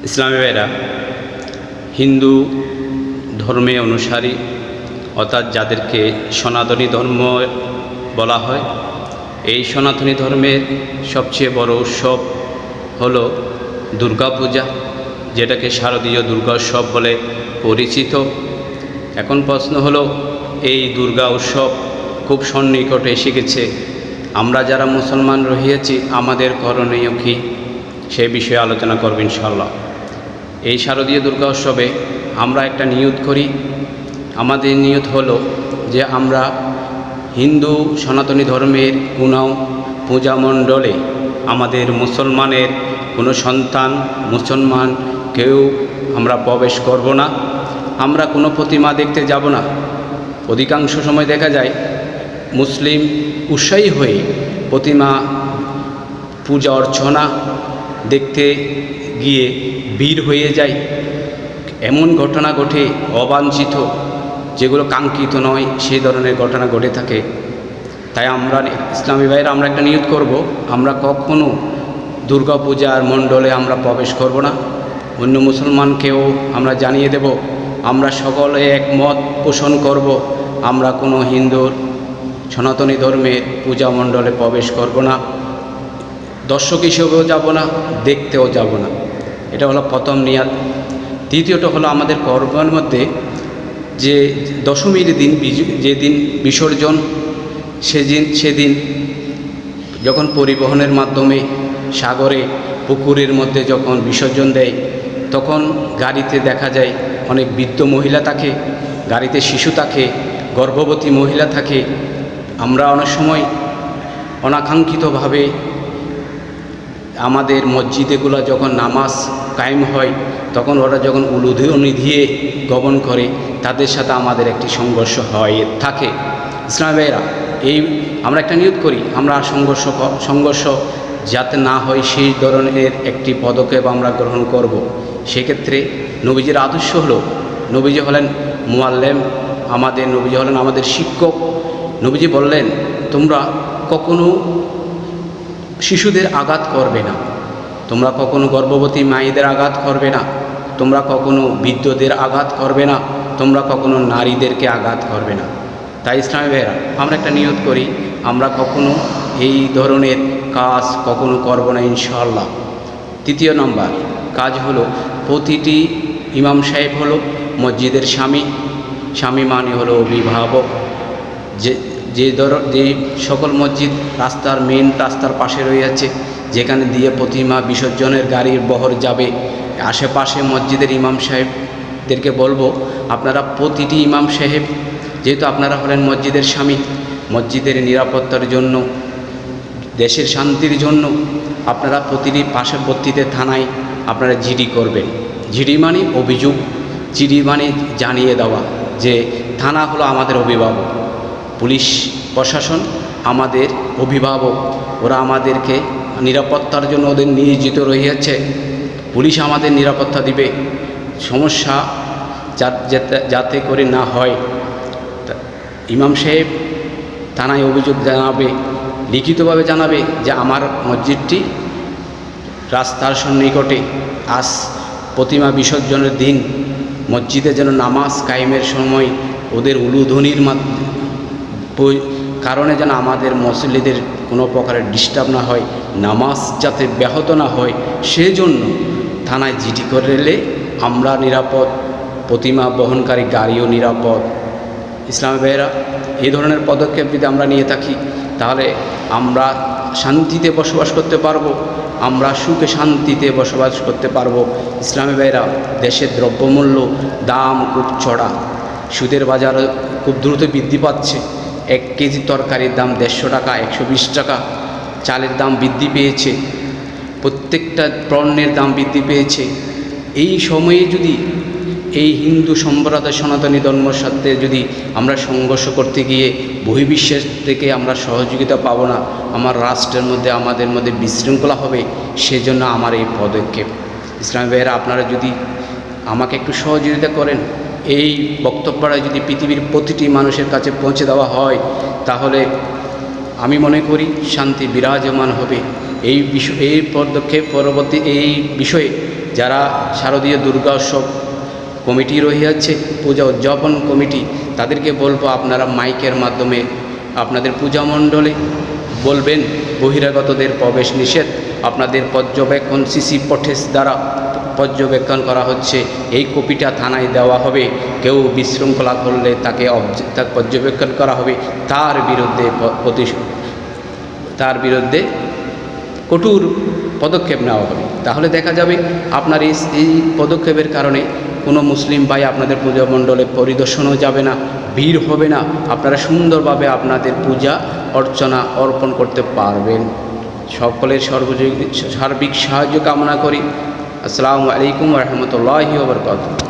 ইসলামী ভাইরা, হিন্দু ধর্মে অনুসারী অর্থাৎ যাদেরকে সনাতনী ধর্ম বলা হয়, এই সনাতনী ধর্মের সবচেয়ে বড় উৎসব হলো দুর্গাপূজা, যেটাকে শারদীয় দুর্গা উৎসব বলে পরিচিত। এখন প্রশ্ন হলো, এই দুর্গা উৎসব খুব সন্নিকটে এসে গেছে, আমরা যারা মুসলমান রহিয়াছি আমাদের করণীয় কী, সে বিষয়ে আলোচনা করব ইনশাআল্লাহ। এই শারদীয় দুর্গা উৎসবে আমরা একটা নিয়ত করি। আমাদের নিয়ত হলো যে আমরা হিন্দু সনাতনী ধর্মের কোনো পূজা মণ্ডলে আমাদের মুসলমানের কোনো সন্তান মুসলমান কেউ আমরা প্রবেশ করব না, আমরা কোনো প্রতিমা দেখতে যাব না। অধিকাংশ সময় দেখা যায় মুসলিম উৎসাহী হয়ে প্রতিমা পূজা অর্চনা দেখতে গিয়ে ভিড় হয়ে যায়। এমন ঘটনা ঘটে অবাঞ্ছিত, যেগুলো কাঙ্ক্ষিত নয়, সেই ধরনের ঘটনা ঘটে থাকে। তাই আমরা ইসলামী ভাইরা আমরা একটা নিয়ত করব, আমরা কখনো দুর্গা পূজার মণ্ডলে আমরা প্রবেশ করব না। অন্য মুসলমানকেও আমরা জানিয়ে দেব, আমরা সকলে একমত পোষণ করব, আমরা কোনো হিন্দুর সনাতনী ধর্মের পূজা মণ্ডলে প্রবেশ করব না, দর্শক হিসেবেও যাব না, দেখতেও যাব না। এটা হলো প্রথম নিয়ত। দ্বিতীয়ত হলো আমাদের কর্মের মধ্যে যে দশমীর দিন, যেদিন বিসর্জন, সেদিন যখন পরিবহনের মাধ্যমে সাগরে পুকুরের মধ্যে যখন বিসর্জন দেয়, তখন গাড়িতে দেখা যায় অনেক বৃদ্ধ মহিলা থাকে, গাড়িতে শিশু থাকে, গর্ভবতী মহিলা থাকে। আমরা অনেক সময় অনাকাঙ্ক্ষিতভাবে আমাদের মসজিদেগুলো যখন নামাজ কায়েম হয়, তখন ওরা যখন উলুধ্বনি দিয়ে গমন করে, তাদের সাথে আমাদের একটি সংঘর্ষ হয় থাকে। ইসলামী ভাইরা, এই আমরা একটা নিয়ত করি, আমরা সংঘর্ষ যাতে না হয় সেই ধরনের একটি পদক্ষেপ আমরা গ্রহণ করব। সেক্ষেত্রে নবীজির আদর্শ হলো, নবীজি হলেন মুআল্লিম, আমাদের নবীজি হলেন আমাদের শিক্ষক। নবীজি বললেন, তোমরা কখনো শিশুদের আঘাত করবে না, তোমরা কখনো গর্ভবতী মায়েদের আঘাত করবে না, তোমরা কখনো বৃদ্ধদের আঘাত করবে না, তোমরা কখনো নারীদেরকে আঘাত করবে না। তাই ইসলামী ভাইরা, আমরা একটা নিয়ত করি, আমরা কখনো এই ধরনের কাজ কখনো করব না ইনশাআল্লাহ। তৃতীয় নম্বর কাজ হলো, প্রতিটি ইমাম সাহেব হলো মসজিদের স্বামী মানে হলো অভিভাবক। যে সকল মসজিদ মেন রাস্তার পাশে রয়েছে, যেখানে দিয়ে প্রতিমা বিসর্জনের গাড়ির বহর যাবে, আশেপাশে মসজিদের ইমাম সাহেবদেরকে বলবো, আপনারা প্রতিটি ইমাম সাহেব, যেহেতু আপনারা হলেন মসজিদের স্বামী, মসজিদের নিরাপত্তার জন্য, দেশের শান্তির জন্য আপনারা প্রতিটি পার্শ্ববর্তীতে থানায় আপনারা জিডি করবেন। জিডি মানে অভিযোগ, জিডি মানে জানিয়ে দেওয়া যে থানা হলো আমাদের অভিভাবক, পুলিশ প্রশাসন আমাদের অভিভাবক, ওরা আমাদেরকে নিরাপত্তার জন্য ওদের নিয়োজিত রয়েছে। পুলিশ আমাদের নিরাপত্তা দিবে, সমস্যা যাতে করে না হয়। ইমাম সাহেব থানায় অভিযোগ জানাবে, লিখিতভাবে জানাবে যে আমার মসজিদটি রাস্তার সন্নিকটে, আজ প্রতিমা বিসর্জনের দিন মসজিদে যেন নামাজ কায়েমের সময় ওদের উলুধ্বনির কারণে যেন আমাদের মুসল্লিদের কোনো প্রকারের ডিস্টার্ব না হয়, নামাজ যাতে ব্যাহত না হয়, সেজন্য থানায় জিডি করলে আমরা নিরাপদ, প্রতিমা বহনকারী গাড়িও নিরাপদ। ইসলামী ভাইয়েরা, এই ধরনের পদক্ষেপ যদি আমরা নিয়ে থাকি, তাহলে আমরা শান্তিতে বসবাস করতে পারবো, আমরা সুখে শান্তিতে বসবাস করতে পারবো। ইসলামী ভাইয়েরা, দেশের দ্রব্যমূল্য দাম খুব চড়া, সুদের বাজার খুব দ্রুত বৃদ্ধি পাচ্ছে। 1 কেজি তরকারির দাম 150 টাকা, 120 টাকা, চালের দাম বৃদ্ধি পেয়েছে, প্রত্যেকটা পণ্যের দাম বৃদ্ধি পেয়েছে। এই সময়ে যদি এই হিন্দু সম্প্রদায় সনাতনী ধর্মের সাথে যদি আমরা সংঘর্ষ করতে গিয়ে বহির্বিশ্বের থেকে আমরা সহযোগিতা পাবো না, আমার রাষ্ট্রের মধ্যে আমাদের মধ্যে বিশৃঙ্খলা হবে। সেজন্য আমার এই পদক্ষেপ। ইসলামী ভাইয়েরা, আপনারা যদি আমাকে একটু সহযোগিতা করেন, এই বক্তব্যটা যদি পৃথিবীর প্রতিটি মানুষের কাছে পৌঁছে দেওয়া হয়, তাহলে আমি মনে করি শান্তি বিরাজমান হবে। এই পদক্ষেপ পরবর্তী এই বিষয়ে যারা শারদীয় দুর্গা উৎসব কমিটি রহিয়াছে, পূজা উদযাপন কমিটি, তাদেরকে বলবো আপনারা মাইকের মাধ্যমে আপনাদের পূজা মণ্ডলে বলবেন বহিরাগতদের প্রবেশ নিষেধ। আপনাদের পর্যবেক্ষণ সিসি ফুটেজ দ্বারা পর্যবেক্ষণ করা হচ্ছে, এই কপিটা থানায় দেওয়া হবে। কেউ বিশৃঙ্খলা করলে তাকে পর্যবেক্ষণ করা হবে, তার বিরুদ্ধে কঠোর পদক্ষেপ নেওয়া হবে। তাহলে দেখা যাবে আপনার এই পদক্ষেপের কারণে কোনো মুসলিম ভাই আপনাদের পূজা মণ্ডলে পরিদর্শনও যাবে না, ভিড় হবে না, আপনারা সুন্দরভাবে আপনাদের পূজা অর্চনা অর্পণ করতে পারবেন। সকলের সার্বিক সাহায্য কামনা করি। আসসালামু আলাইকুম ওয়া রাহমাতুল্লাহি ওয়া বারাকাতুহু।